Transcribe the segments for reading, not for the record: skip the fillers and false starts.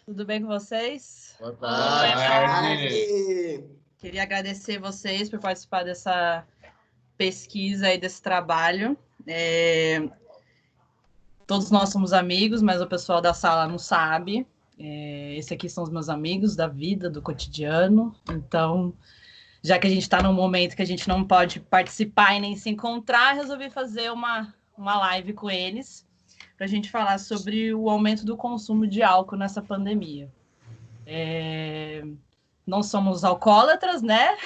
Tudo bem com vocês? Boa tarde. Queria agradecer vocês por participar dessa pesquisa e desse trabalho. Todos nós somos amigos, mas o pessoal da sala não sabe. Esses aqui são os meus amigos da vida, do cotidiano. Então, já que a gente está num momento que a gente não pode participar e nem se encontrar, resolvi fazer uma live com eles para a gente falar sobre o aumento do consumo de álcool nessa pandemia. Não somos alcoólatras, né?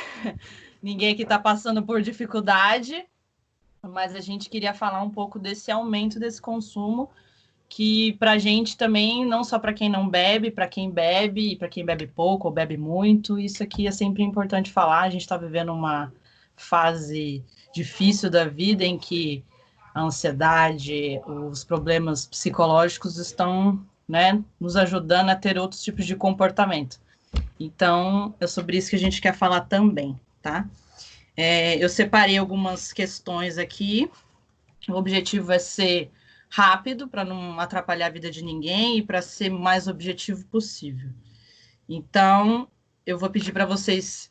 Ninguém aqui está passando por dificuldade, mas a gente queria falar um pouco desse aumento desse consumo, que para a gente também, não só para quem não bebe, para quem bebe, e para quem bebe pouco ou bebe muito, isso aqui é sempre importante falar. A gente está vivendo uma fase difícil da vida em que a ansiedade, os problemas psicológicos estão, né, nos ajudando a ter outros tipos de comportamento. Então, é sobre isso que a gente quer falar também, tá? Eu separei algumas questões aqui. O objetivo é ser rápido, para não atrapalhar a vida de ninguém e para ser o mais objetivo possível. Então, eu vou pedir para vocês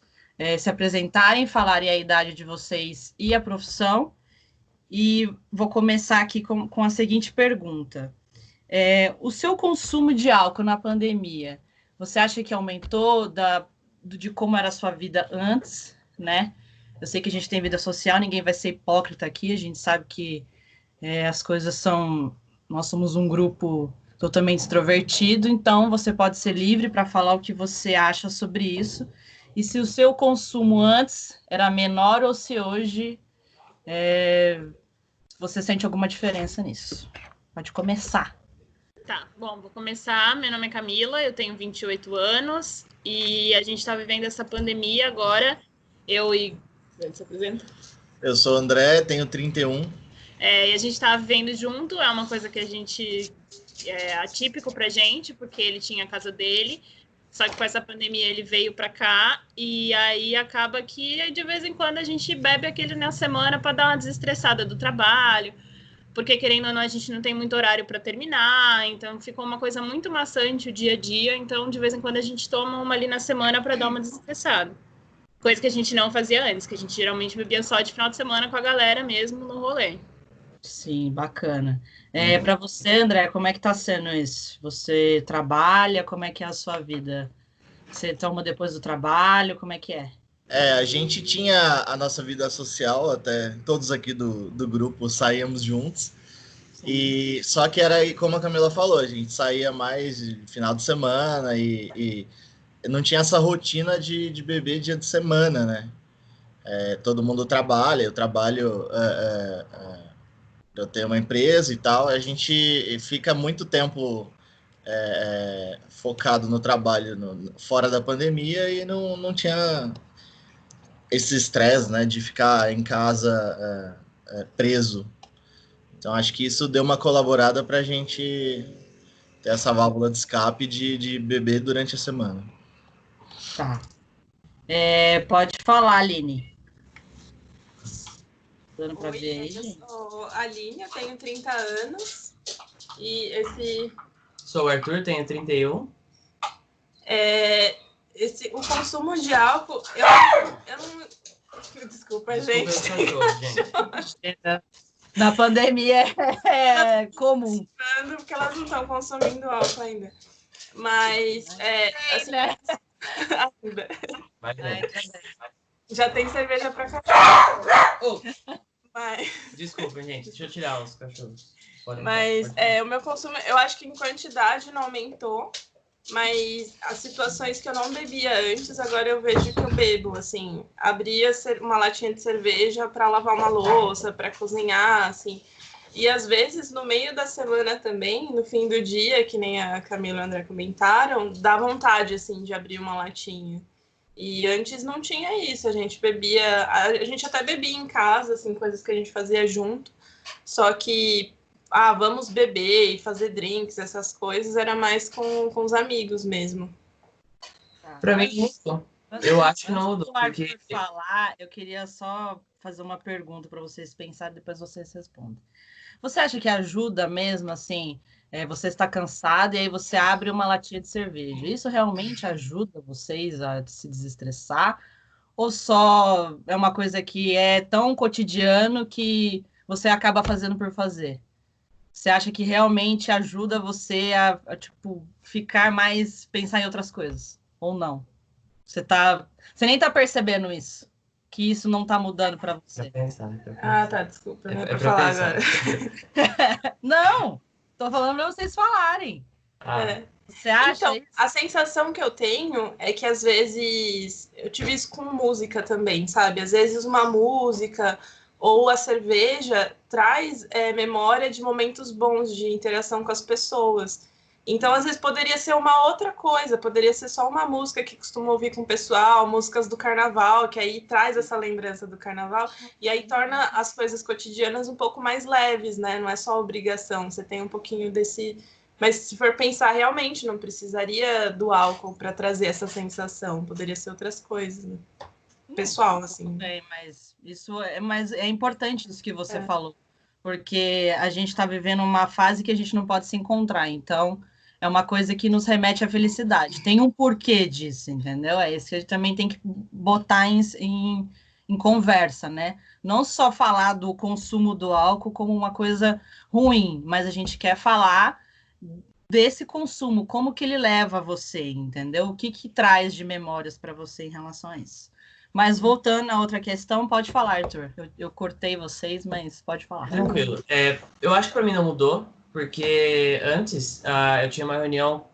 se apresentarem, falarem a idade de vocês e a profissão. E vou começar aqui com a seguinte pergunta. O seu consumo de álcool na pandemia, você acha que aumentou de como era a sua vida antes, né? Eu sei que a gente tem vida social, ninguém vai ser hipócrita aqui, a gente sabe que as coisas são... Nós somos um grupo totalmente extrovertido, então você pode ser livre para falar o que você acha sobre isso. E se o seu consumo antes era menor ou se hoje você sente alguma diferença nisso. Pode começar. Tá, bom, vou começar. Meu nome é Camila, eu tenho 28 anos e a gente está vivendo essa pandemia agora. Você se apresenta? Eu sou o André, tenho 31. E a gente está vivendo junto, é uma coisa que a gente... É atípico pra gente, porque ele tinha a casa dele, só que com essa pandemia ele veio pra cá e aí acaba que de vez em quando a gente bebe aquele na semana para dar uma desestressada do trabalho, porque querendo ou não a gente não tem muito horário para terminar, então ficou uma coisa muito maçante o dia a dia, então de vez em quando a gente toma uma ali na semana para dar uma desestressada. Coisa que a gente não fazia antes, que a gente geralmente bebia só de final de semana com a galera mesmo no rolê. Sim, bacana. Para você, André, como é que tá sendo isso? Você trabalha? Como é que é a sua vida? Você toma depois do trabalho? Como é que é? A gente tinha a nossa vida social, até todos aqui do grupo saíamos juntos. Sim. E só que era, como a Camila falou, a gente saía mais de final de semana e não tinha essa rotina de beber dia de semana, né? Todo mundo trabalha, eu trabalho... eu tenho uma empresa e tal, a gente fica muito tempo focado no trabalho fora da pandemia e não tinha esse estresse, né, de ficar em casa preso. Então, acho que isso deu uma colaborada para a gente ter essa válvula de escape de beber durante a semana. Tá. Pode falar, Aline. Dando para ver aí, gente? Eu sou a Aline, eu tenho 30 anos. E esse... Sou o Arthur, tenho 31. O consumo de álcool, eu não... Desculpa, gente. Na pandemia é comum. Porque elas não estão consumindo álcool ainda. Mas, assim... né? Já tem cerveja para cachorro. Mas... Desculpa, gente. Deixa eu tirar os cachorros. Pode o meu consumo, eu acho que em quantidade não aumentou, mas as situações que eu não bebia antes, agora eu vejo que eu bebo, assim, abria uma latinha de cerveja para lavar uma louça, para cozinhar, assim, e às vezes no meio da semana também, no fim do dia, que nem a Camila e o André comentaram, dá vontade, assim, de abrir uma latinha. E antes não tinha isso, a gente até bebia em casa, assim, coisas que a gente fazia junto, só que vamos beber e fazer drinks, essas coisas, era mais com os amigos mesmo. Pra mim, isso. Eu acho que não mudou. Porque falar, eu queria só fazer uma pergunta para vocês pensarem, depois vocês respondem. Você acha que ajuda mesmo, assim, você está cansado e aí você abre uma latinha de cerveja. Isso realmente ajuda vocês a se desestressar? Ou só é uma coisa que é tão cotidiano que você acaba fazendo por fazer? Você acha que realmente ajuda você tipo, ficar mais, pensar em outras coisas? Ou não? Você nem tá percebendo isso, que isso não tá mudando para Pra você. pensar, pra Ah, pensar. tá, desculpa, não é É pra pra falar pensar. agora. Não! Tô falando para vocês falarem. Ah, É. Você acha Então, isso? a sensação que eu tenho é que às vezes eu tive isso com música também, sabe? Às vezes uma música ou a cerveja traz memória de momentos bons de interação com as pessoas. Então, às vezes poderia ser uma outra coisa, poderia ser só uma música que costumo ouvir com o pessoal, músicas do carnaval, que aí traz essa lembrança do carnaval, e aí torna as coisas cotidianas um pouco mais leves, né? Não é só obrigação, você tem um pouquinho desse. Mas se for pensar, realmente não precisaria do álcool para trazer essa sensação. Poderia ser outras coisas, né? Pessoal, assim. Mas mas é importante isso que você É. falou, porque a gente está vivendo uma fase que a gente não pode se encontrar, então é uma coisa que nos remete à felicidade. Tem um porquê disso, entendeu? É isso que a gente também tem que botar em conversa, né? Não só falar do consumo do álcool como uma coisa ruim, mas a gente quer falar desse consumo, como que ele leva você, entendeu? O que que traz de memórias para você em relação a isso. Mas voltando à outra questão, pode falar, Arthur. Eu cortei vocês, mas pode falar. tranquilo. Eu acho que para mim não mudou, porque antes eu tinha uma reunião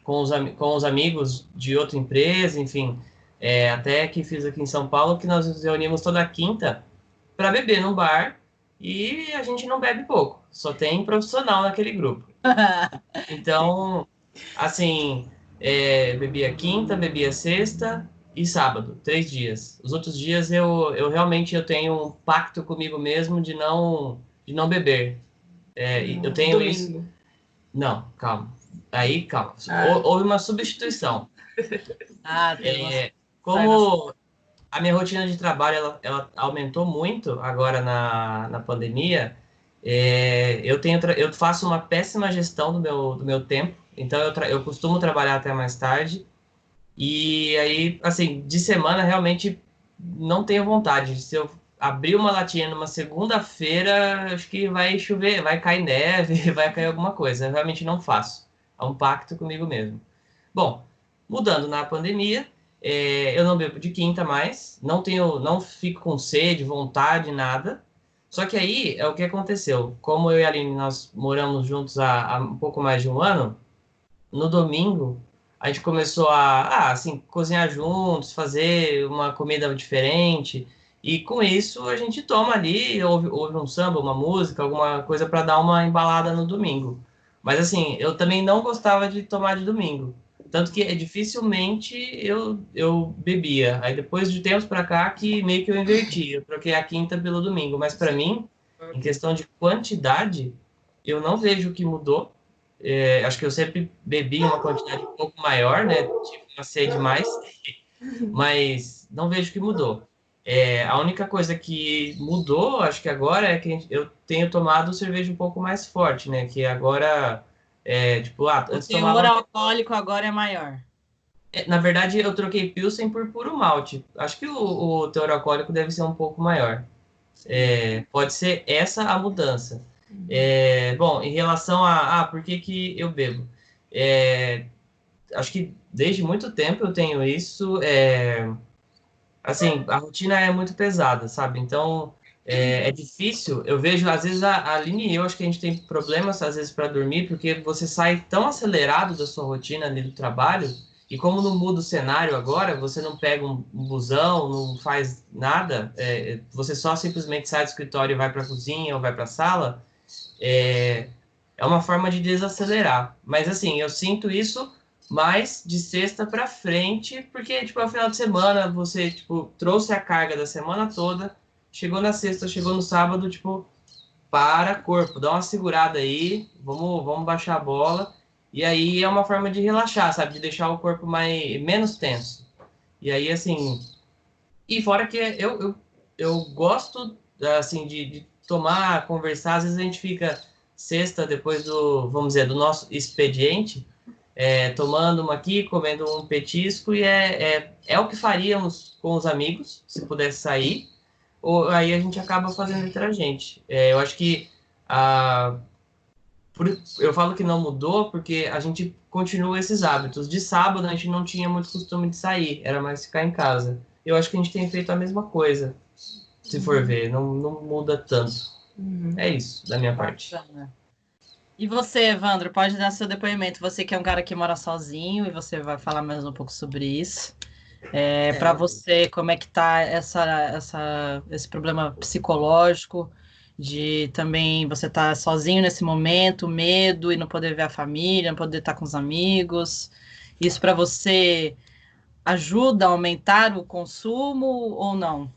com os amigos de outra empresa, enfim, até que fiz aqui em São Paulo, que nós nos reunimos toda quinta para beber num bar e a gente não bebe pouco, só tem profissional naquele grupo. Então, assim, bebia quinta, bebia sexta e sábado, 3 dias. Os outros dias eu realmente eu tenho um pacto comigo mesmo de não beber. Eu tenho isso. Domingo. Não, calma. Aí, calma. Ah. Houve uma substituição. Teve uma... Como a minha rotina de trabalho ela aumentou muito agora na pandemia, eu faço uma péssima gestão do meu tempo. Então, eu costumo trabalhar até mais tarde. E aí, assim, de semana, realmente não tenho vontade. Se eu abrir uma latinha numa segunda-feira, acho que vai chover, vai cair neve, vai cair alguma coisa. Eu realmente não faço. É um pacto comigo mesmo. Bom, mudando na pandemia, eu não bebo de quinta mais, não fico com sede, vontade, nada. Só que aí é o que aconteceu. Como eu e a Aline, nós moramos juntos há um pouco mais de um ano, no domingo a gente começou assim, cozinhar juntos, fazer uma comida diferente. E com isso a gente toma ali, ouve um samba, uma música, alguma coisa para dar uma embalada no domingo. Mas assim, eu também não gostava de tomar de domingo. Tanto que dificilmente eu bebia. Aí depois de tempos para cá que meio que eu inverti. Eu troquei a quinta pelo domingo. Mas para mim, em questão de quantidade, eu não vejo que mudou. Acho que eu sempre bebi uma quantidade um pouco maior, né? Tive uma sede mais, mas não vejo que mudou. A única coisa que mudou, acho que agora, é que eu tenho tomado cerveja um pouco mais forte, né? Que agora, tipo, O antes teor tomava. alcoólico agora é maior. Na verdade, eu troquei Pilsen por puro malte. Acho que o teor alcoólico deve ser um pouco maior. Pode ser essa a mudança. Bom, em relação por que eu bebo? Acho que desde muito tempo eu tenho isso. Assim, a rotina é muito pesada, sabe? Então, é difícil. Eu vejo, às vezes, a Aline e eu, acho que a gente tem problemas, às vezes, para dormir, porque você sai tão acelerado da sua rotina ali do trabalho, e como não muda o cenário agora, você não pega um busão, não faz nada, você só simplesmente sai do escritório e vai para a cozinha ou vai para a sala, é uma forma de desacelerar. Mas, assim, eu sinto isso mais de sexta para frente, porque, tipo, é o final de semana, você, tipo, trouxe a carga da semana toda, chegou na sexta, chegou no sábado, tipo, para, corpo, dá uma segurada aí, vamos baixar a bola, e aí é uma forma de relaxar, sabe, de deixar o corpo menos tenso. E aí, assim, e fora que eu gosto, assim, de tomar, conversar, às vezes a gente fica sexta, depois vamos dizer, do nosso expediente, tomando uma aqui, comendo um petisco, e é o que faríamos com os amigos, se pudesse sair, ou aí a gente acaba fazendo entre a gente. Eu acho que eu falo que não mudou porque a gente continua esses hábitos. De sábado a gente não tinha muito costume de sair, era mais ficar em casa. Eu acho que a gente tem feito a mesma coisa, se for ver, não muda tanto. É isso, da minha parte. E você, Evandro, pode dar seu depoimento. Você que é um cara que mora sozinho e você vai falar mais um pouco sobre isso. Para você, como é que tá esse problema psicológico de também você estar sozinho nesse momento, medo e não poder ver a família, não poder estar com os amigos. Isso para você ajuda a aumentar o consumo ou não?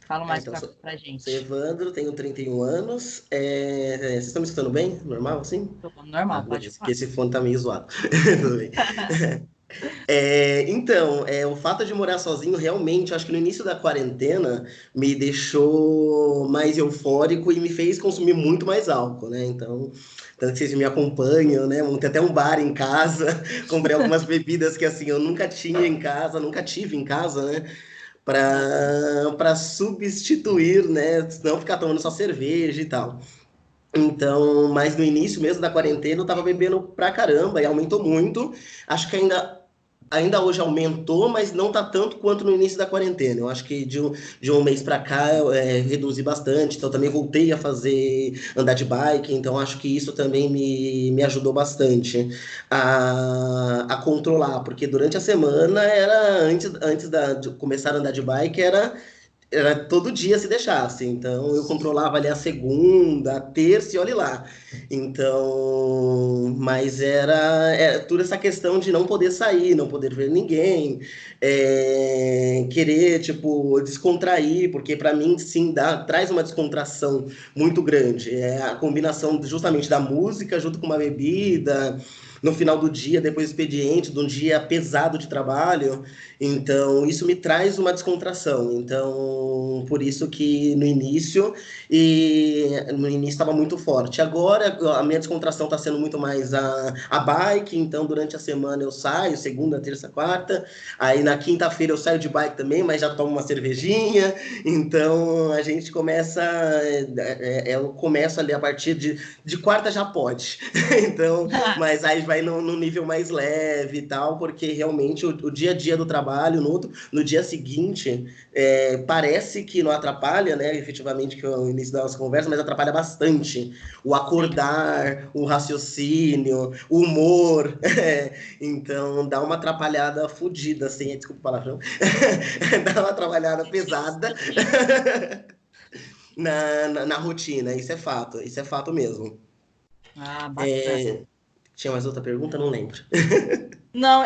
Fala mais pra gente. Sou Evandro, tenho 31 anos. Vocês estão me escutando bem? Normal, assim? Normal, pode falar. Porque esse fone tá meio zoado. Tudo bem. Então, o fato de morar sozinho, realmente, acho que no início da quarentena me deixou mais eufórico e me fez consumir muito mais álcool, né? Então, tanto que vocês me acompanham, né? Tem até um bar em casa, comprei algumas bebidas que, assim, eu nunca tinha em casa, nunca tive em casa, né? Para substituir, né? Não ficar tomando só cerveja e tal. Então, mas no início mesmo da quarentena eu tava bebendo pra caramba e aumentou muito. Acho que ainda hoje aumentou, mas não tá tanto quanto no início da quarentena. Eu acho que de um mês para cá eu reduzi bastante. Então, também voltei a andar de bike. Então, acho que isso também me ajudou bastante a controlar. Porque durante a semana, antes de começar a andar de bike, era todo dia se deixasse. Então, eu controlava ali a segunda, a terça e olhe lá. Então, mas era toda essa questão de não poder sair, não poder ver ninguém, querer, tipo, descontrair, porque para mim, sim, traz uma descontração muito grande. É a combinação justamente da música junto com uma bebida, no final do dia, depois do expediente, de um dia pesado de trabalho. Então, isso me traz uma descontração. Então, por isso que no início estava muito forte. Agora, a minha descontração está sendo muito mais a bike. Então, durante a semana eu saio, segunda, terça, quarta. Aí, na quinta-feira eu saio de bike também, mas já tomo uma cervejinha. Então, a gente começa... eu começo ali a partir de quarta já pode. Então, mas aí vai no nível mais leve e tal, porque realmente o dia a dia do trabalho, no dia seguinte, parece que não atrapalha, né, efetivamente, que é o início da nossa conversa, mas atrapalha bastante o acordar, o raciocínio, o humor. Então, dá uma atrapalhada fodida, assim, desculpa o palavrão, dá uma atrapalhada pesada na rotina, isso é fato mesmo. Bacana. Tinha mais outra pergunta? Não lembro. Não,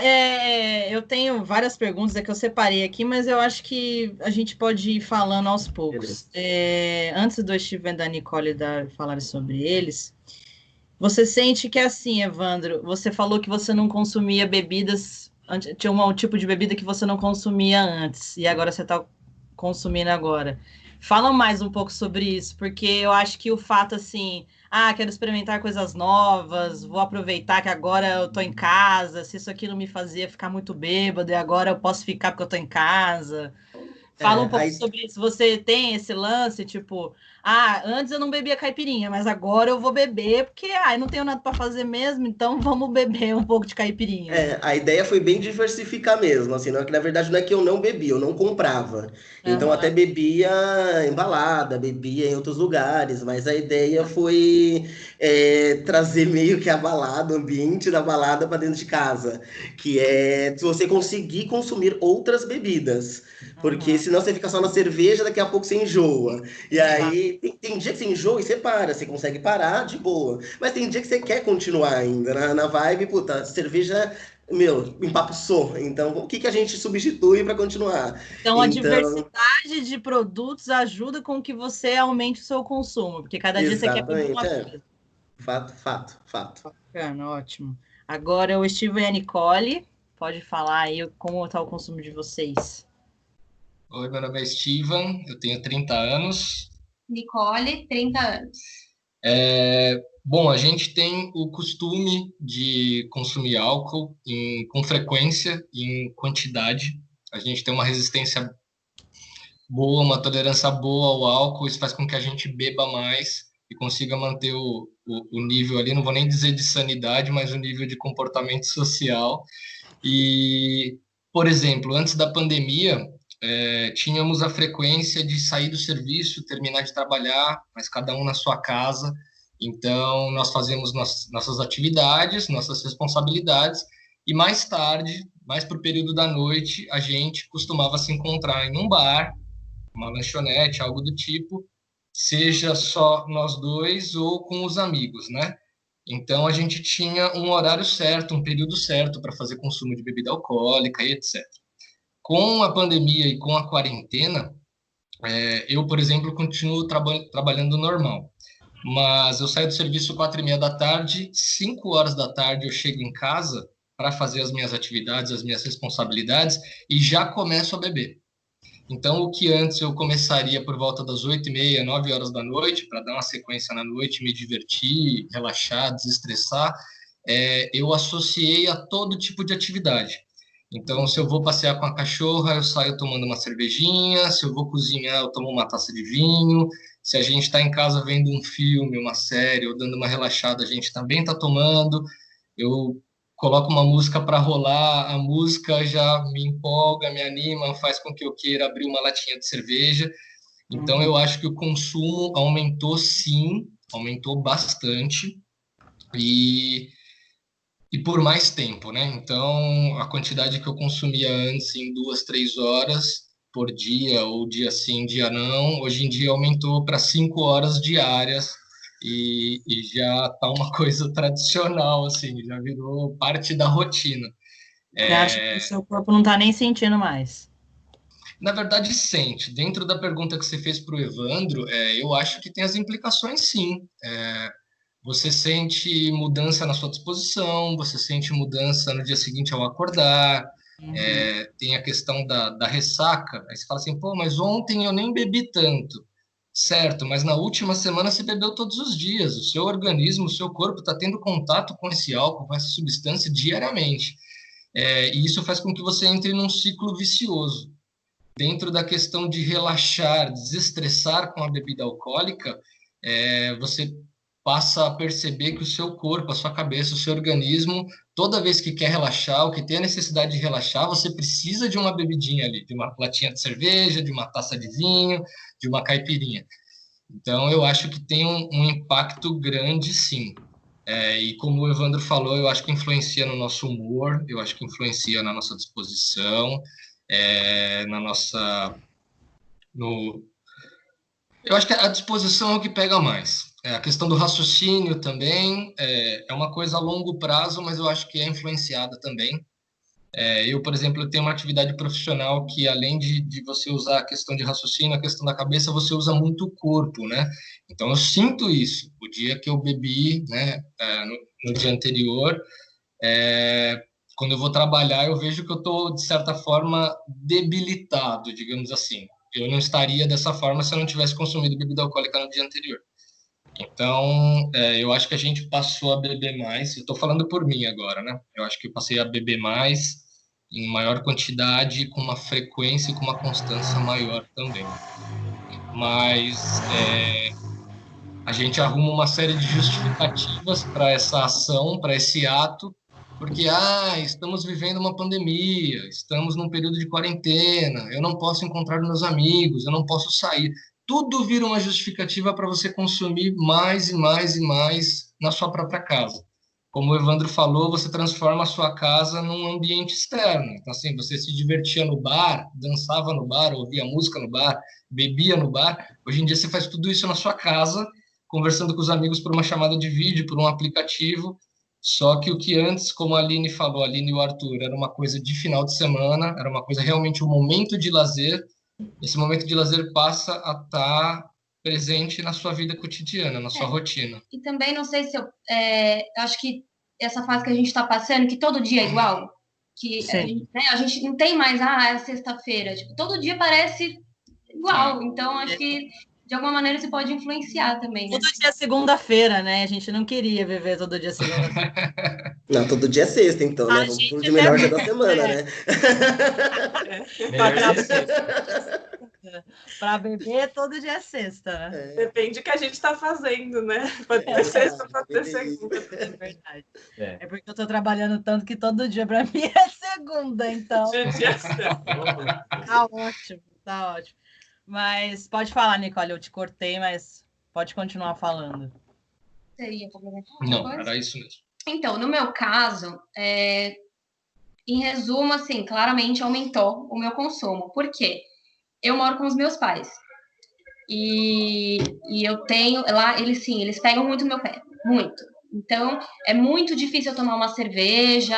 eu tenho várias perguntas que eu separei aqui, mas eu acho que a gente pode ir falando aos poucos. Antes do Steven e da Nicole falarem sobre eles, você sente que é assim, Evandro, você falou que você não consumia bebidas, tinha um tipo de bebida que você não consumia antes, e agora você está consumindo agora. Fala mais um pouco sobre isso, porque eu acho que o fato, assim, quero experimentar coisas novas, vou aproveitar que agora eu tô em casa, se isso aqui não me fazia ficar muito bêbado, e agora eu posso ficar porque eu tô em casa. Fala um pouco sobre isso. Você tem esse lance, tipo, antes eu não bebia caipirinha, mas agora eu vou beber, porque não tenho nada para fazer mesmo, então vamos beber um pouco de caipirinha. A ideia foi bem diversificar mesmo, assim, não, que na verdade não é que eu não bebia, eu não comprava. Então até bebia em balada, bebia em outros lugares, mas a ideia foi trazer meio que a balada, o ambiente da balada para dentro de casa, que é se você conseguir consumir outras bebidas, porque senão você fica só na cerveja, daqui a pouco você enjoa. E aí tem dia que você enjoa e você para, você consegue parar de boa, mas tem dia que você quer continuar ainda na vibe, puta, cerveja, empapuçou. Então, o que a gente substitui para continuar? Então, a diversidade de produtos ajuda com que você aumente o seu consumo, porque cada dia você quer beber uma coisa. Fato. Bacana, ótimo. Agora, o Steven e a Nicole, pode falar aí como está o consumo de vocês. Oi, meu nome é Steven, eu tenho 30 anos. Nicole, 30 anos. Bom, a gente tem o costume de consumir álcool com frequência e em quantidade. A gente tem uma resistência boa, uma tolerância boa ao álcool, isso faz com que a gente beba mais e consiga manter o nível ali, não vou nem dizer de sanidade, mas o nível de comportamento social. E, por exemplo, antes da pandemia, tínhamos a frequência de sair do serviço, terminar de trabalhar, mas cada um na sua casa. Então, nós fazíamos nossas atividades, nossas responsabilidades, e mais tarde, mais para o período da noite, a gente costumava se encontrar em um bar, uma lanchonete, algo do tipo, seja só nós dois ou com os amigos, né? Então, a gente tinha um horário certo, um período certo para fazer consumo de bebida alcoólica e etc. Com a pandemia e com a quarentena, eu, por exemplo, continuo trabalhando normal. Mas eu saio do serviço 4:30 da tarde, 5 horas da tarde eu chego em casa para fazer as minhas atividades, as minhas responsabilidades e já começo a beber. Então, o que antes eu começaria por volta das 8:30, 9 horas da noite, para dar uma sequência na noite, me divertir, relaxar, desestressar, eu associei a todo tipo de atividade. Então, se eu vou passear com a cachorra, eu saio tomando uma cervejinha, se eu vou cozinhar, eu tomo uma taça de vinho, se a gente está em casa vendo um filme, uma série, ou dando uma relaxada, a gente também está tomando. Eu coloco uma música para rolar, a música já me empolga, me anima, faz com que eu queira abrir uma latinha de cerveja. Então, eu acho que o consumo aumentou, sim, aumentou bastante, e por mais tempo, né? Então, a quantidade que eu consumia antes em 2, 3 horas por dia, ou dia sim, dia não, hoje em dia aumentou para 5 horas diárias, e já tá uma coisa tradicional, assim, já virou parte da rotina. Você acha que o seu corpo não está nem sentindo mais? Na verdade, sente. Dentro da pergunta que você fez para o Evandro, eu acho que tem as implicações, sim. Você sente mudança na sua disposição, você sente mudança no dia seguinte ao acordar, tem a questão da ressaca. Aí você fala assim, pô, mas ontem eu nem bebi tanto. Certo, mas na última semana você bebeu todos os dias. O seu organismo, o seu corpo está tendo contato com esse álcool, com essa substância diariamente. E isso faz com que você entre num ciclo vicioso. Dentro da questão de relaxar, desestressar com a bebida alcoólica, você passa a perceber que o seu corpo, a sua cabeça, o seu organismo, toda vez que quer relaxar, ou que tem a necessidade de relaxar, você precisa de uma bebidinha ali, de uma latinha de cerveja, de uma taça de vinho, de uma caipirinha. Então, eu acho que tem um impacto grande, sim. E como o Evandro falou, eu acho que influencia no nosso humor, eu acho que influencia na nossa disposição, na nossa... Eu acho que a disposição é o que pega mais. A questão do raciocínio também é uma coisa a longo prazo, mas eu acho que é influenciada também. Eu, por exemplo, eu tenho uma atividade profissional que, além de você usar a questão de raciocínio, a questão da cabeça, você usa muito o corpo, né? Então, eu sinto isso. O dia que eu bebi, né, no dia anterior, quando eu vou trabalhar, eu vejo que eu estou, de certa forma, debilitado, digamos assim. Eu não estaria dessa forma se eu não tivesse consumido bebida alcoólica no dia anterior. Então, eu acho que a gente passou a beber mais. Eu estou falando por mim agora, né? Eu acho que eu passei a beber mais, em maior quantidade, com uma frequência e com uma constância maior também. Mas a gente arruma uma série de justificativas para essa ação, para esse ato, porque estamos vivendo uma pandemia, estamos num período de quarentena, eu não posso encontrar meus amigos, eu não posso sair. Tudo vira uma justificativa para você consumir mais e mais e mais na sua própria casa. Como o Evandro falou, você transforma a sua casa num ambiente externo. Então, assim, você se divertia no bar, dançava no bar, ouvia música no bar, bebia no bar. Hoje em dia você faz tudo isso na sua casa, conversando com os amigos por uma chamada de vídeo, por um aplicativo. Só que o que antes, como a Aline falou, a Aline e o Arthur, era uma coisa de final de semana, era uma coisa realmente um momento de lazer. Esse momento de lazer passa a estar presente na sua vida cotidiana, na sua rotina. E também, não sei se eu acho que essa fase que a gente está passando, que todo dia é igual, que a gente não tem mais, é sexta-feira, tipo, todo dia parece igual. Então, acho que de alguma maneira isso pode influenciar também, né? Todo dia é segunda-feira, né? A gente não queria viver todo dia segunda-feira. Não, todo dia é sexta, então, né? Vamos pro de melhor dia da semana, né? Melhor ser sexta. Para beber, todo dia é sexta, né? Depende do que a gente está fazendo, né? Pode ter sexta, pode ter segunda. É verdade. É porque eu tô trabalhando tanto que todo dia para mim é segunda, então. Tá ótimo, tá ótimo. Mas pode falar, Nicole, eu te cortei, mas pode continuar falando. Seria complementar? Não, era isso mesmo. Então, no meu caso, em resumo, assim, claramente aumentou o meu consumo. Por quê? Eu moro com os meus pais. E eu tenho lá, eles pegam muito no meu pé, muito. Então, é muito difícil eu tomar uma cerveja.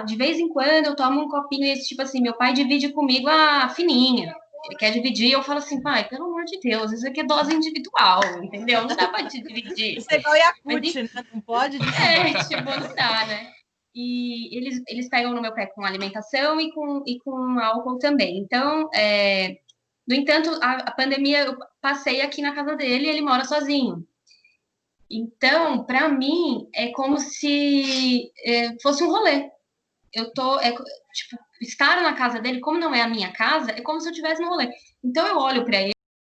De vez em quando eu tomo um copinho, esse tipo assim, meu pai divide comigo a fininha. Ele quer dividir, eu falo assim, pai, pelo amor de Deus, isso aqui é dose individual, entendeu? Não dá para te dividir. Isso é igual Yakult, né? Não pode dividir. Tipo, não dá, né? E eles pegam no meu pé com alimentação e com álcool também. Então, no entanto, a pandemia, eu passei aqui na casa dele e ele mora sozinho. Então, para mim, é como se fosse um rolê. Tipo, estar na casa dele, como não é a minha casa, é como se eu estivesse no rolê. Então, eu olho para ele,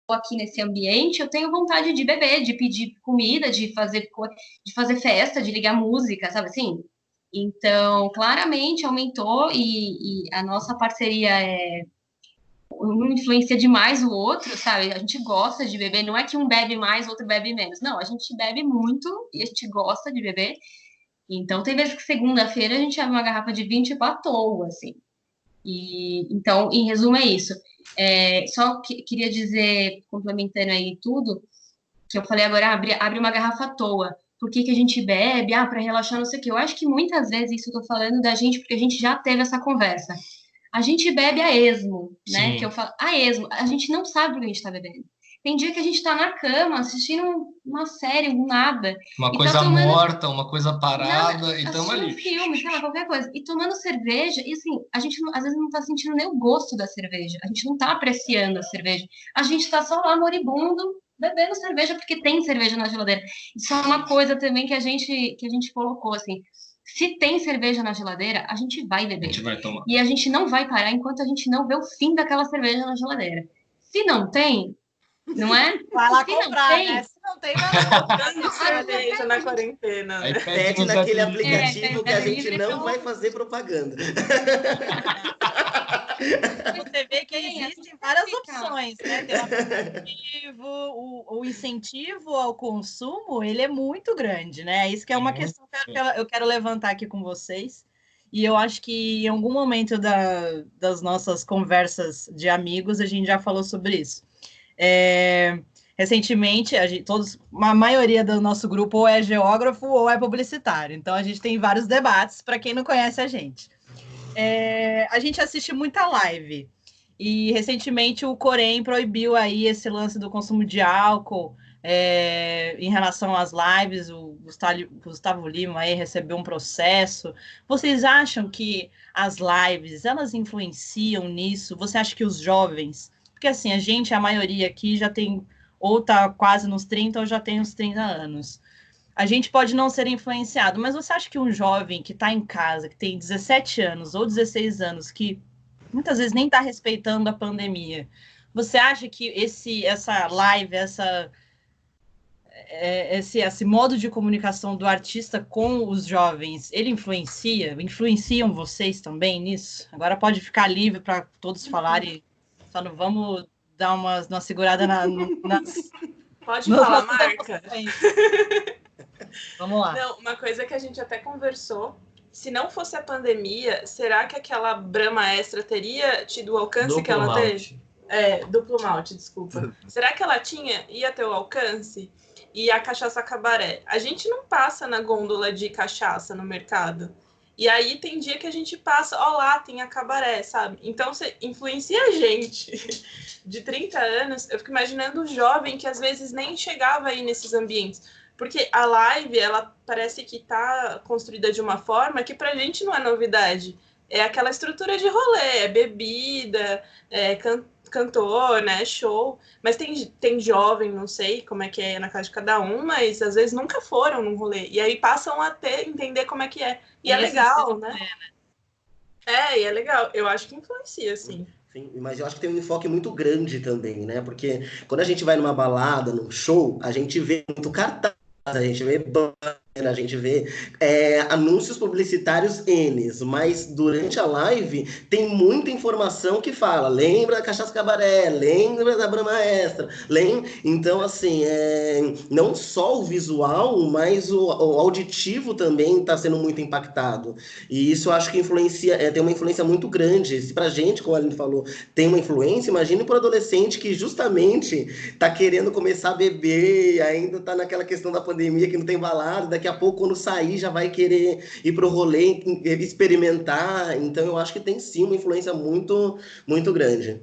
aqui nesse ambiente, eu tenho vontade de beber, de pedir comida, de fazer festa, de ligar música, sabe assim? Então, claramente aumentou e a nossa parceria um influencia demais o outro, sabe? A gente gosta de beber, não é que um bebe mais, outro bebe menos. Não, a gente bebe muito e a gente gosta de beber. Então, tem vezes que segunda-feira a gente abre uma garrafa de vinho tipo à toa, assim. Então, em resumo, é isso. Só queria dizer, complementando aí tudo, que eu falei agora, abre uma garrafa à toa. Por que a gente bebe? Para relaxar, não sei o quê. Eu acho que muitas vezes isso eu tô falando da gente, porque a gente já teve essa conversa. A gente bebe a esmo, né? Sim. Que eu falo, a esmo. A gente não sabe o que a gente tá bebendo. Tem dia que a gente tá na cama, assistindo uma série, nada. Uma E coisa tá tomando... morta, uma coisa parada, e tamo assistindo ali. um filme, sei lá, qualquer coisa. E tomando cerveja, e assim, a gente às vezes não tá sentindo nem o gosto da cerveja. A gente não tá apreciando a cerveja. A gente tá só lá moribundo, bebendo cerveja, porque tem cerveja na geladeira. Isso é uma coisa também que a gente colocou, assim. Se tem cerveja na geladeira, a gente vai beber. A gente vai tomar. E a gente não vai parar enquanto a gente não vê o fim daquela cerveja na geladeira. Se não tem, não é? Vai lá Se comprar, não tem, né? Se não tem, vai lá comprar. Dando cerveja na quarentena. Aí Né? Pede no naquele Zé aplicativo que a gente livre, não então- vai fazer propaganda. Você vê que existem várias opções, né? Tem o aplicativo, o incentivo ao consumo, ele é muito grande, né? Isso que é uma questão que eu quero levantar aqui com vocês. E eu acho que em algum momento das nossas conversas de amigos, a gente já falou sobre isso. Recentemente, a maioria do nosso grupo ou é geógrafo ou é publicitário. Então, a gente tem vários debates, para quem não conhece a gente. A gente assiste muita live. E, recentemente, o Corém proibiu aí esse lance do consumo de álcool em relação às lives. O Gustavo Lima aí recebeu um processo. Vocês acham que as lives, elas influenciam nisso? Você acha que os jovens... Porque, assim, a maioria aqui já tem... ou está quase nos 30 ou já tem uns 30 anos. A gente pode não ser influenciado, mas você acha que um jovem que está em casa, que tem 17 anos ou 16 anos, que muitas vezes nem está respeitando a pandemia, você acha que essa live, esse modo de comunicação do artista com os jovens, ele influenciam vocês também nisso? Agora pode ficar livre para todos falarem, só não vamos dar uma segurada nas... Pode falar, marca. Vamos lá. Não, uma coisa que a gente até conversou, se não fosse a pandemia, será que aquela Brahma Extra teria tido o alcance que ela teve? Duplo malte, desculpa. Será que ela ia ter o alcance? E a cachaça cabaré? A gente não passa na gôndola de cachaça no mercado. E aí tem dia que a gente passa, lá tem a cabaré, sabe? Então você influencia a gente de 30 anos. Eu fico imaginando o jovem que às vezes nem chegava aí nesses ambientes. Porque a live, ela parece que tá construída de uma forma que pra gente não é novidade. É aquela estrutura de rolê, é bebida, cantor, né, show, mas tem jovem, não sei como é que é na casa de cada um, mas às vezes nunca foram num rolê, e aí passam a entender como é que é, e é legal, né? E é legal, eu acho que influencia, assim. Sim, mas eu acho que tem um enfoque muito grande também, né, porque quando a gente vai numa balada, num show, a gente vê muito cartaz, a gente vê a gente vê anúncios publicitários N's, mas durante a live tem muita informação que fala, lembra da Cachaça Cabaré, lembra da Brahma Extra, então assim, não só o visual, mas o auditivo também está sendo muito impactado, e isso eu acho que influencia, tem uma influência muito grande. Se pra gente, como a Aline falou, tem uma influência, imagine para o adolescente que justamente está querendo começar a beber, ainda está naquela questão da pandemia, que não tem balada, daqui a pouco, quando sair, já vai querer ir pro rolê, experimentar. Então, eu acho que tem sim uma influência muito, muito grande.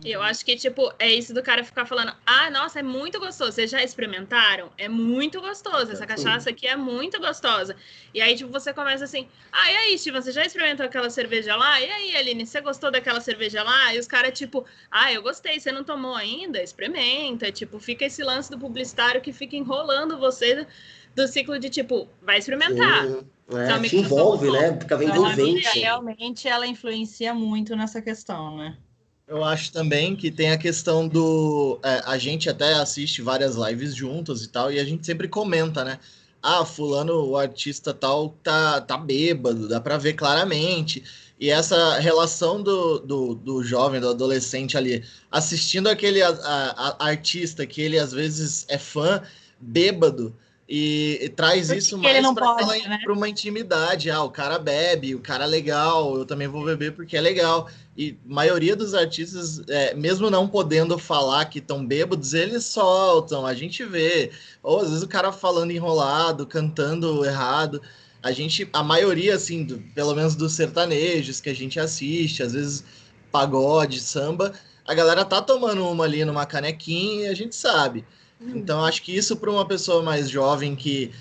Eu acho que, tipo, é isso do cara ficar falando, nossa, é muito gostoso, vocês já experimentaram? É muito gostoso, essa cachaça aqui é muito gostosa. E aí, tipo, você começa assim, e aí, Steven, você já experimentou aquela cerveja lá? E aí, Aline, você gostou daquela cerveja lá? E os caras, tipo, eu gostei, você não tomou ainda? Experimenta. Tipo, fica esse lance do publicitário que fica enrolando você do ciclo de, tipo, vai experimentar. Te envolve, né? Fica envolvente. Realmente, ela influencia muito nessa questão, né? Eu acho também que tem a questão do... a gente até assiste várias lives juntos e tal, e a gente sempre comenta, né? Fulano, o artista tal, tá bêbado, dá pra ver claramente. E essa relação do jovem, do adolescente ali, assistindo aquele artista que ele às vezes é fã, bêbado, e traz isso mais para uma intimidade. O cara bebe, o cara é legal, eu também vou beber porque é legal. E a maioria dos artistas, mesmo não podendo falar que estão bêbados, eles soltam, a gente vê. Ou às vezes o cara falando enrolado, cantando errado. A maioria, assim, pelo menos dos sertanejos que a gente assiste, às vezes pagode, samba, a galera tá tomando uma ali numa canequinha e a gente sabe. Então, acho que isso para uma pessoa mais jovem que...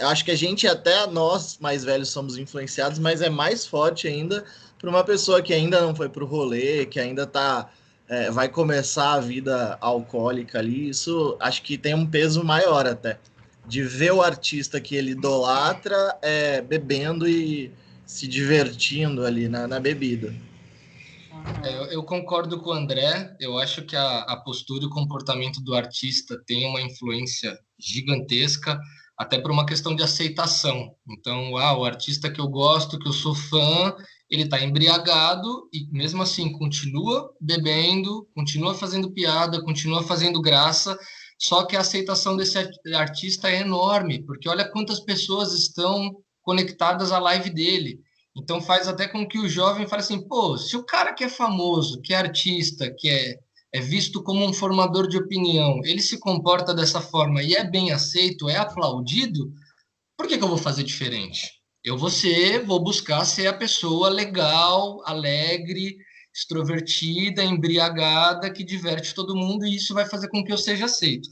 acho que a gente, até nós mais velhos, somos influenciados, mas é mais forte ainda para uma pessoa que ainda não foi pro rolê, que ainda vai começar a vida alcoólica ali. Isso acho que tem um peso maior até, de ver o artista que ele idolatra bebendo e se divertindo ali na bebida. Eu concordo com o André. Eu acho que a postura e o comportamento do artista tem uma influência gigantesca, até por uma questão de aceitação. Então, o artista que eu gosto, que eu sou fã, ele está embriagado e mesmo assim continua bebendo, continua fazendo piada, continua fazendo graça, só que a aceitação desse artista é enorme, porque olha quantas pessoas estão conectadas à live dele. Então faz até com que o jovem fale assim, se o cara que é famoso, que é artista, que é visto como um formador de opinião, ele se comporta dessa forma e é bem aceito, é aplaudido, por que eu vou fazer diferente? Eu vou buscar ser a pessoa legal, alegre, extrovertida, embriagada, que diverte todo mundo, e isso vai fazer com que eu seja aceito.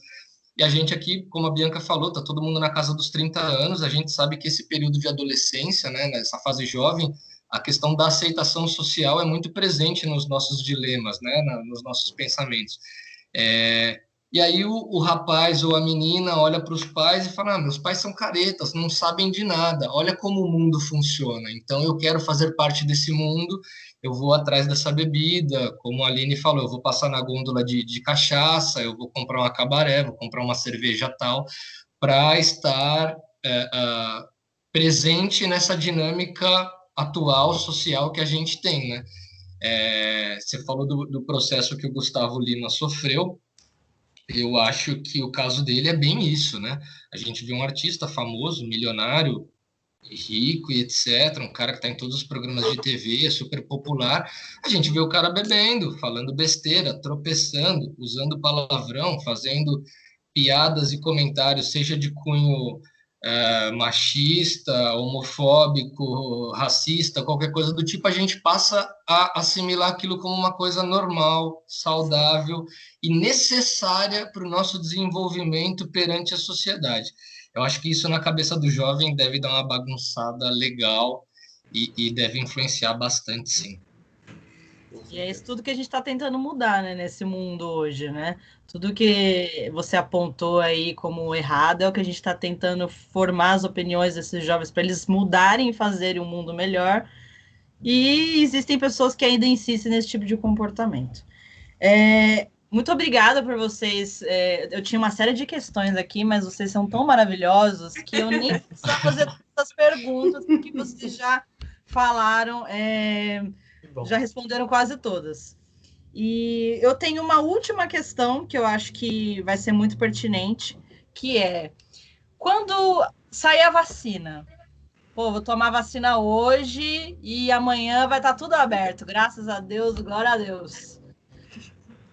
E a gente aqui, como a Bianca falou, tá todo mundo na casa dos 30 anos, a gente sabe que esse período de adolescência, né, nessa fase jovem, a questão da aceitação social é muito presente nos nossos dilemas, né, nos nossos pensamentos. E aí o rapaz ou a menina olha para os pais e fala, meus pais são caretas, não sabem de nada, olha como o mundo funciona, então eu quero fazer parte desse mundo, eu vou atrás dessa bebida, como a Aline falou, eu vou passar na gôndola de cachaça, eu vou comprar uma cabaré, vou comprar uma cerveja tal, para estar presente nessa dinâmica atual, social que a gente tem, né? Você falou do processo que o Gustavo Lima sofreu, eu acho que o caso dele é bem isso, né? A gente vê um artista famoso, milionário, rico e etc., um cara que está em todos os programas de TV, é super popular, a gente vê o cara bebendo, falando besteira, tropeçando, usando palavrão, fazendo piadas e comentários, seja de cunho machista, homofóbico, racista, qualquer coisa do tipo, a gente passa a assimilar aquilo como uma coisa normal, saudável e necessária para o nosso desenvolvimento perante a sociedade. Eu acho que isso na cabeça do jovem deve dar uma bagunçada legal e deve influenciar bastante, sim. E é isso tudo que a gente está tentando mudar, né, nesse mundo hoje, né? Tudo que você apontou aí como errado é o que a gente está tentando formar as opiniões desses jovens para eles mudarem e fazerem um mundo melhor. E existem pessoas que ainda insistem nesse tipo de comportamento. Muito obrigada por vocês. Eu tinha uma série de questões aqui, mas vocês são tão maravilhosos que eu nem preciso fazer essas perguntas, porque vocês já falaram, já responderam quase todas. E eu tenho uma última questão que eu acho que vai ser muito pertinente, que é, quando sair a vacina, pô, vou tomar vacina hoje e amanhã vai estar tudo aberto, graças a Deus, glória a Deus.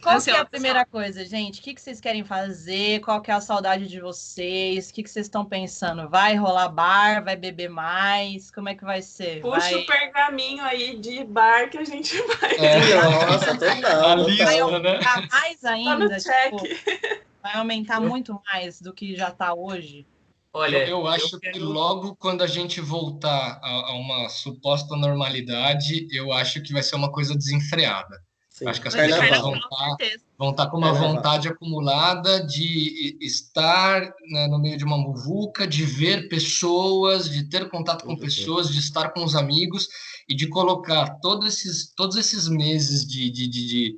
Qual que é a primeira coisa, gente? O que vocês querem fazer? Qual que é a saudade de vocês? O que vocês estão pensando? Vai rolar bar? Vai beber mais? Como é que vai ser? Puxa o pergaminho aí de bar que a gente vai. Nossa, total. Vai aumentar mais ainda? Tá no check. Vai aumentar muito mais do que já está hoje? Olha, eu acho que logo quando a gente voltar a uma suposta normalidade, eu acho que vai ser uma coisa desenfreada. Sim. Acho que as pessoas vão estar com uma vontade acumulada de estar, né, no meio de uma muvuca, de ver pessoas, de ter contato com pessoas, de estar com os amigos e de colocar todos esses meses de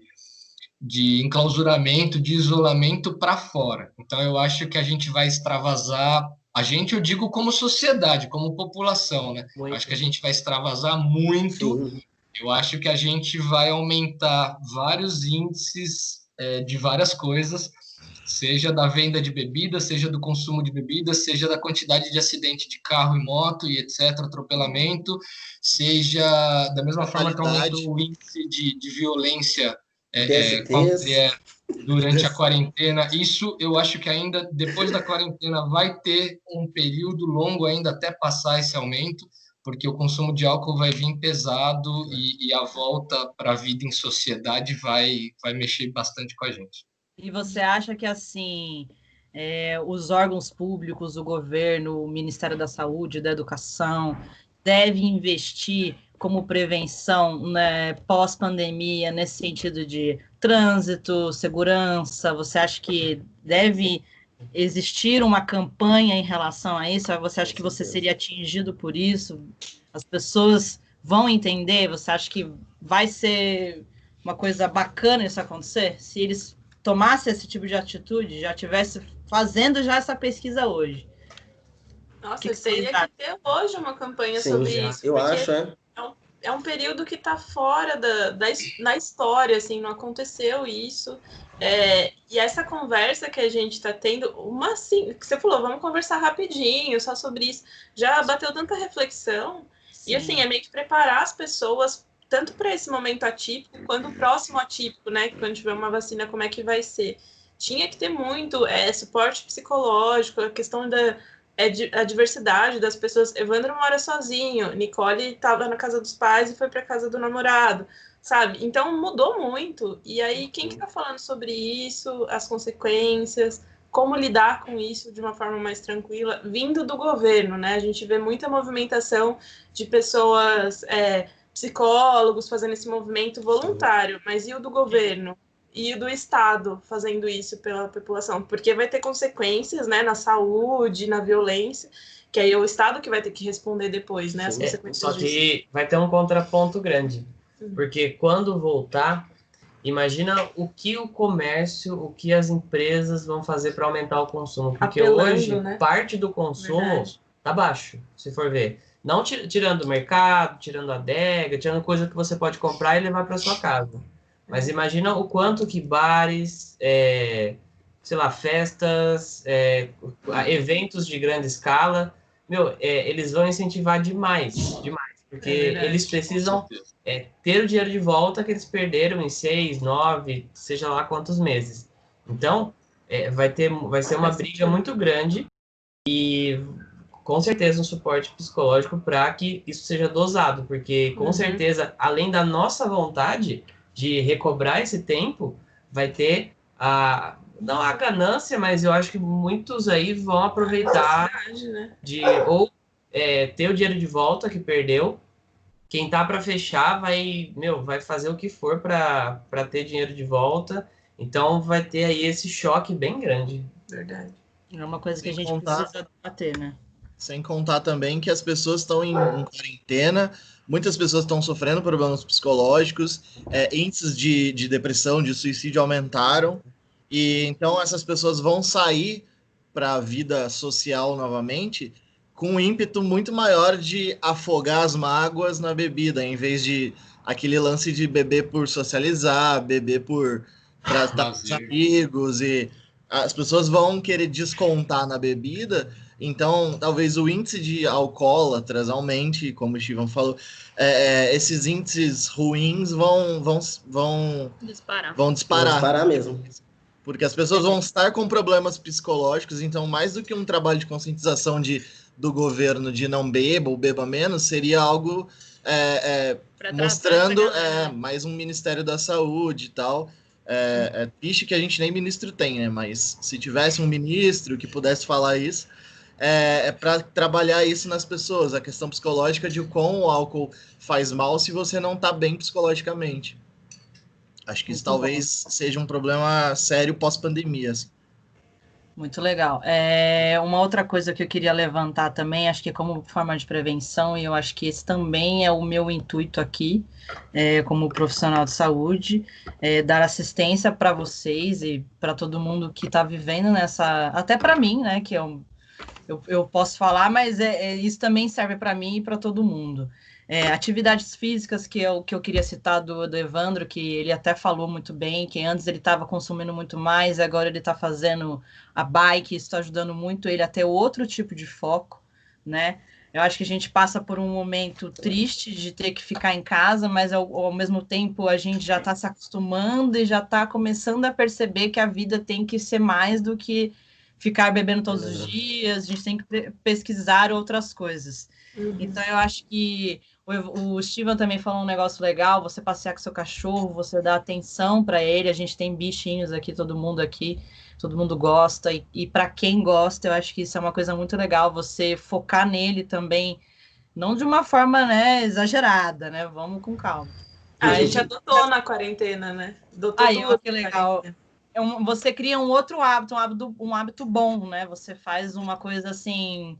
enclausuramento, de isolamento para fora. Então, eu acho que a gente vai extravasar. A gente, eu digo como sociedade, como população, né? Acho que a gente vai extravasar muito. Sim. Eu acho que a gente vai aumentar vários índices de várias coisas, seja da venda de bebidas, seja do consumo de bebidas, seja da quantidade de acidente de carro e moto e etc., atropelamento, seja da mesma forma que aumentou o índice de violência com a mulher durante a quarentena. Isso eu acho que ainda depois da quarentena vai ter um período longo ainda até passar esse aumento, porque o consumo de álcool vai vir pesado e a volta para a vida em sociedade vai mexer bastante com a gente. E você acha que, assim, os órgãos públicos, o governo, o Ministério da Saúde, da Educação, devem investir como prevenção, né, pós-pandemia, nesse sentido de trânsito, segurança? Você acha que deve existir uma campanha em relação a isso? Você acha que você seria atingido por isso? As pessoas vão entender? Você acha que vai ser uma coisa bacana isso acontecer? Se eles tomassem esse tipo de atitude, já tivesse fazendo já essa pesquisa hoje? Nossa, teria que ter hoje uma campanha sobre isso. Eu acho, é um período que está fora na história, assim, não aconteceu isso. E essa conversa que a gente está tendo, que você falou, vamos conversar rapidinho só sobre isso, já bateu tanta reflexão. Sim. E assim, é meio que preparar as pessoas tanto para esse momento atípico quanto o próximo atípico, né? Que quando tiver uma vacina, como é que vai ser? Tinha que ter muito suporte psicológico, a questão a diversidade das pessoas. Evandro mora sozinho, Nicole estava na casa dos pais e foi para casa do namorado, sabe? Então mudou muito. E aí, quem que tá falando sobre isso, as consequências, como lidar com isso de uma forma mais tranquila, vindo do governo, né? A gente vê muita movimentação de pessoas, psicólogos fazendo esse movimento voluntário, mas e o do governo? E o do Estado fazendo isso pela população? Porque vai ter consequências, né, na saúde, na violência, que aí é o Estado que vai ter que responder depois, né, as consequências só que vai ter um contraponto grande, porque quando voltar, imagina o que o comércio, o que as empresas vão fazer para aumentar o consumo, porque hoje, né, parte do consumo está baixo, se for ver. Não tirando o mercado, tirando a adega, tirando coisa que você pode comprar e levar para sua casa. Mas imagina o quanto que bares, sei lá, festas, eventos de grande escala, eles vão incentivar demais, porque eles precisam ter o dinheiro de volta que eles perderam em 6, 9, seja lá quantos meses. Então, vai ser uma briga muito grande e com certeza um suporte psicológico para que isso seja dosado, porque com certeza, além da nossa vontade de recobrar esse tempo, vai ter não a ganância, mas eu acho que muitos aí vão aproveitar, né, de ou ter o dinheiro de volta que perdeu, quem tá para fechar vai fazer o que for para ter dinheiro de volta. Então vai ter aí esse choque bem grande. Verdade. É uma coisa que a Sem gente contar- precisa debater, né? Sem contar também que as pessoas estão em quarentena, muitas pessoas estão sofrendo problemas psicológicos, índices de depressão, de suicídio aumentaram, e então essas pessoas vão sair para a vida social novamente com um ímpeto muito maior de afogar as mágoas na bebida, em vez de aquele lance de beber por socializar, beber por para estar com os Lazer. amigos, e as pessoas vão querer descontar na bebida. Então, talvez o índice de alcoólatras aumente, como o Steven falou. Esses índices ruins vão Disparar. Vou disparar. disparar mesmo. Porque as pessoas vão estar com problemas psicológicos. Então, mais do que um trabalho de conscientização do governo de não beba ou beba menos, seria algo Pra tratar mostrando essa galera, né? mais um Ministério da Saúde e tal. É triste que a gente nem ministro tem, né? Mas se tivesse um ministro que pudesse falar isso, para trabalhar isso nas pessoas, a questão psicológica de quão o álcool faz mal se você não está bem psicologicamente. Acho que isso Muito talvez seja um problema sério pós-pandemia. Assim. Muito legal. Uma outra coisa que eu queria levantar também, acho que como forma de prevenção, e eu acho que esse também é o meu intuito aqui, como profissional de saúde, dar assistência para vocês e para todo mundo que está vivendo nessa, até para mim, né, que eu posso falar, mas isso também serve para mim e para todo mundo. Atividades físicas que eu queria citar do Evandro, que ele até falou muito bem, que antes ele estava consumindo muito mais, agora ele está fazendo a bike, isso está ajudando muito ele a ter outro tipo de foco, né? Eu acho que a gente passa por um momento triste de ter que ficar em casa, mas ao mesmo tempo a gente já está se acostumando e já está começando a perceber que a vida tem que ser mais do que ficar bebendo todos os dias, a gente tem que pesquisar outras coisas. Então, eu acho que o Steven também falou um negócio legal, você passear com seu cachorro, você dar atenção para ele, a gente tem bichinhos aqui, todo mundo gosta, e para quem gosta, eu acho que isso é uma coisa muito legal, você focar nele também, não de uma forma, né, exagerada, né, vamos com calma. A gente adotou na quarentena, né? Adotou tudo. Que legal. Você cria um outro hábito, um hábito bom, né? Você faz uma coisa assim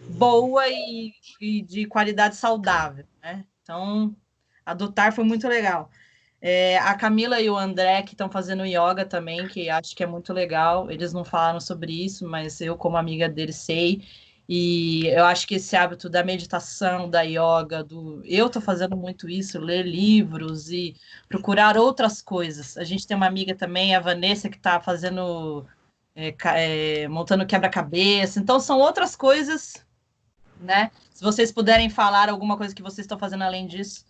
boa e de qualidade saudável, né? Então, adotar foi muito legal. A Camila e o André, que estão fazendo yoga também, que acho que é muito legal. Eles não falaram sobre isso, mas eu, como amiga deles, sei. E eu acho que esse hábito da meditação, da yoga, eu tô fazendo muito isso, ler livros e procurar outras coisas. A gente tem uma amiga também, a Vanessa, que está fazendo, montando quebra-cabeça. Então, são outras coisas, né? Se vocês puderem falar alguma coisa que vocês estão fazendo além disso.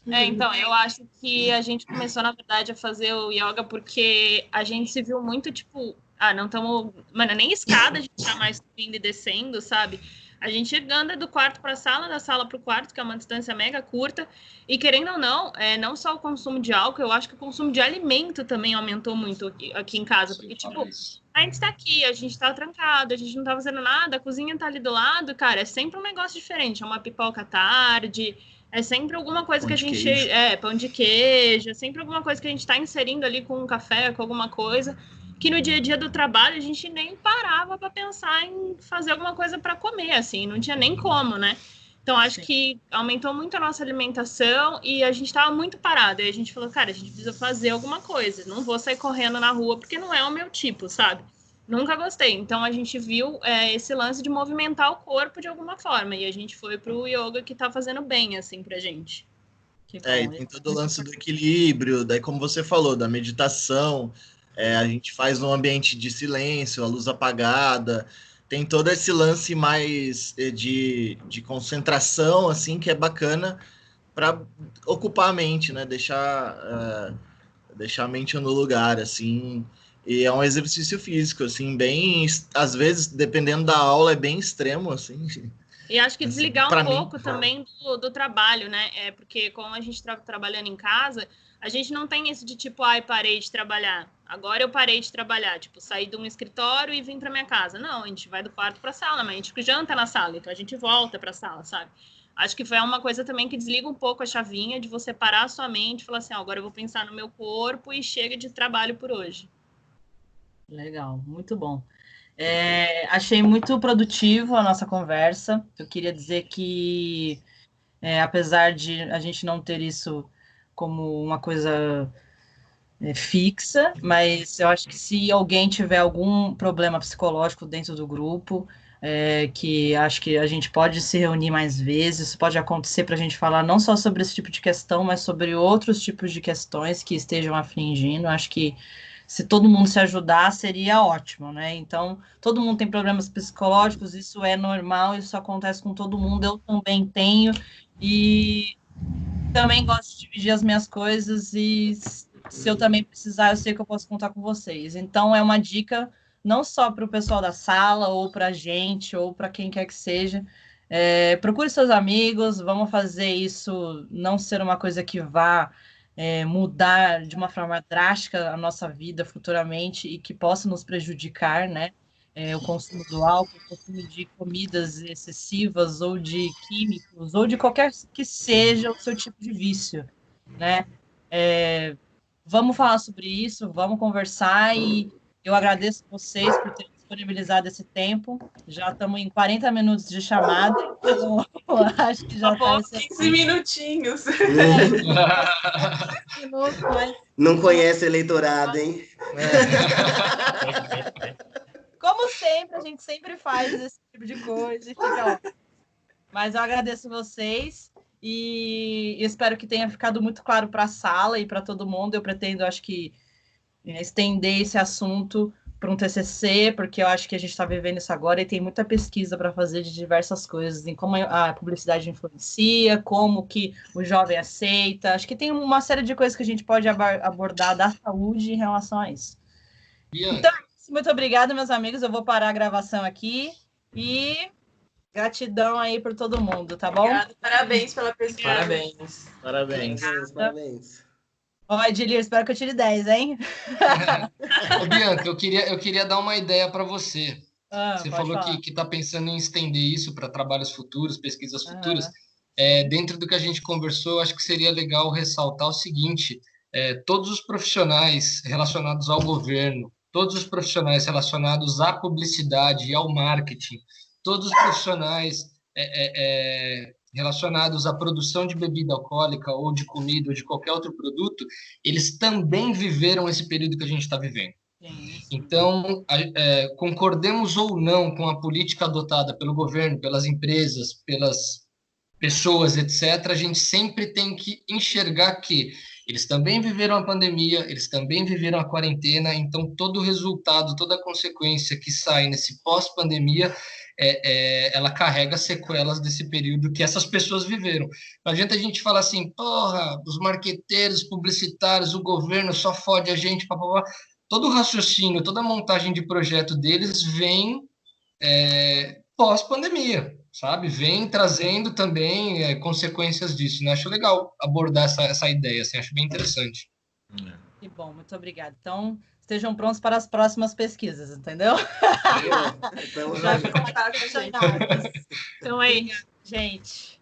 Então, eu acho que a gente começou, na verdade, a fazer o yoga porque a gente se viu muito, tipo, não estamos... Mano, nem escada a gente tá mais subindo e descendo, sabe? A gente anda do quarto para a sala, da sala para o quarto, que é uma distância mega curta. E querendo ou não, não só o consumo de álcool, eu acho que o consumo de alimento também aumentou muito aqui em casa. Porque, tipo, a gente está aqui, a gente está trancado, a gente não está fazendo nada, a cozinha está ali do lado, cara, é sempre um negócio diferente. É uma pipoca à tarde, é sempre alguma coisa que a gente... pão de queijo, é sempre alguma coisa que a gente está inserindo ali com um café, com alguma coisa... que no dia a dia do trabalho a gente nem parava para pensar em fazer alguma coisa para comer, assim, não tinha nem como, né? Então, acho que aumentou muito a nossa alimentação e a gente estava muito parado. E a gente falou, cara, a gente precisa fazer alguma coisa. Não vou sair correndo na rua porque não é o meu tipo, sabe? Nunca gostei. Então, a gente viu esse lance de movimentar o corpo de alguma forma. E a gente foi pro yoga que tá fazendo bem, assim, pra gente. E tem todo o lance do equilíbrio, daí como você falou, da meditação... a gente faz num ambiente de silêncio, a luz apagada, tem todo esse lance mais de concentração, assim, que é bacana para ocupar a mente, né? Deixar a mente no lugar, assim. E é um exercício físico, assim, bem... Às vezes, dependendo da aula, é bem extremo, assim. E acho que desligar assim, um pouco também do trabalho, né? Porque como a gente está trabalhando em casa... A gente não tem esse de tipo, parei de trabalhar. Agora eu parei de trabalhar. Tipo, sair de um escritório e vim para minha casa. Não, a gente vai do quarto para a sala, mas a gente janta na sala. Então a gente volta para a sala, sabe? acho que foi uma coisa também que desliga um pouco a chavinha de você parar a sua mente e falar assim, agora eu vou pensar no meu corpo e chega de trabalho por hoje. Legal, muito bom. Achei muito produtivo a nossa conversa. Eu queria dizer que, apesar de a gente não ter isso como uma coisa fixa, mas eu acho que se alguém tiver algum problema psicológico dentro do grupo, que acho que a gente pode se reunir mais vezes, isso pode acontecer para a gente falar não só sobre esse tipo de questão, mas sobre outros tipos de questões que estejam afligindo. Acho que se todo mundo se ajudar, seria ótimo, né? Então, todo mundo tem problemas psicológicos, isso é normal, isso acontece com todo mundo, eu também tenho, e também gosto de dividir as minhas coisas, e se eu também precisar, eu sei que eu posso contar com vocês. Então, é uma dica não só para o pessoal da sala, ou para a gente, ou para quem quer que seja. Procure seus amigos, vamos fazer isso não ser uma coisa que vá mudar de uma forma drástica a nossa vida futuramente e que possa nos prejudicar, né? O consumo do álcool, o consumo de comidas excessivas ou de químicos, ou de qualquer que seja o seu tipo de vício, né? Vamos falar sobre isso, vamos conversar, e eu agradeço vocês por terem disponibilizado esse tempo. Já estamos em 40 minutos de chamada, então acho que já está... 15 minutinhos. Minutos, mas... Não conhece eleitorado, hein? Como sempre, a gente sempre faz esse tipo de coisa e fica ótimo. Mas eu agradeço vocês e espero que tenha ficado muito claro para a sala e para todo mundo. Eu pretendo, acho que, estender esse assunto para um TCC, porque eu acho que a gente está vivendo isso agora e tem muita pesquisa para fazer de diversas coisas, em como a publicidade influencia, como que o jovem aceita. Acho que tem uma série de coisas que a gente pode abordar da saúde em relação a isso. Então, muito obrigada, meus amigos. Eu vou parar a gravação aqui e gratidão aí por todo mundo, tá bom? Obrigada, parabéns pela pesquisa. Parabéns. Ó, Edilir, espero que eu tire 10, hein? Ô, Bianca, eu queria dar uma ideia para você. Você falou que está pensando em estender isso para trabalhos futuros, pesquisas futuras. Dentro do que a gente conversou, acho que seria legal ressaltar o seguinte: todos os profissionais relacionados ao governo, todos os profissionais relacionados à publicidade e ao marketing, todos os profissionais relacionados à produção de bebida alcoólica ou de comida ou de qualquer outro produto, eles também viveram esse período que a gente está vivendo. Então, concordemos ou não com a política adotada pelo governo, pelas empresas, pelas pessoas, etc., a gente sempre tem que enxergar que eles também viveram a pandemia, eles também viveram a quarentena, então todo o resultado, toda a consequência que sai nesse pós-pandemia, ela carrega sequelas desse período que essas pessoas viveram. Não adianta a gente falar assim, porra, os marqueteiros, publicitários, o governo só fode a gente, papapá. Todo o raciocínio, toda a montagem de projeto deles vem pós-pandemia, sabe? Vem trazendo também consequências disso, né? Acho legal abordar essa ideia, assim, acho bem interessante. Que bom, muito obrigada. Então, estejam prontos para as próximas pesquisas, entendeu? Já ficou contato, gente. Então aí, gente.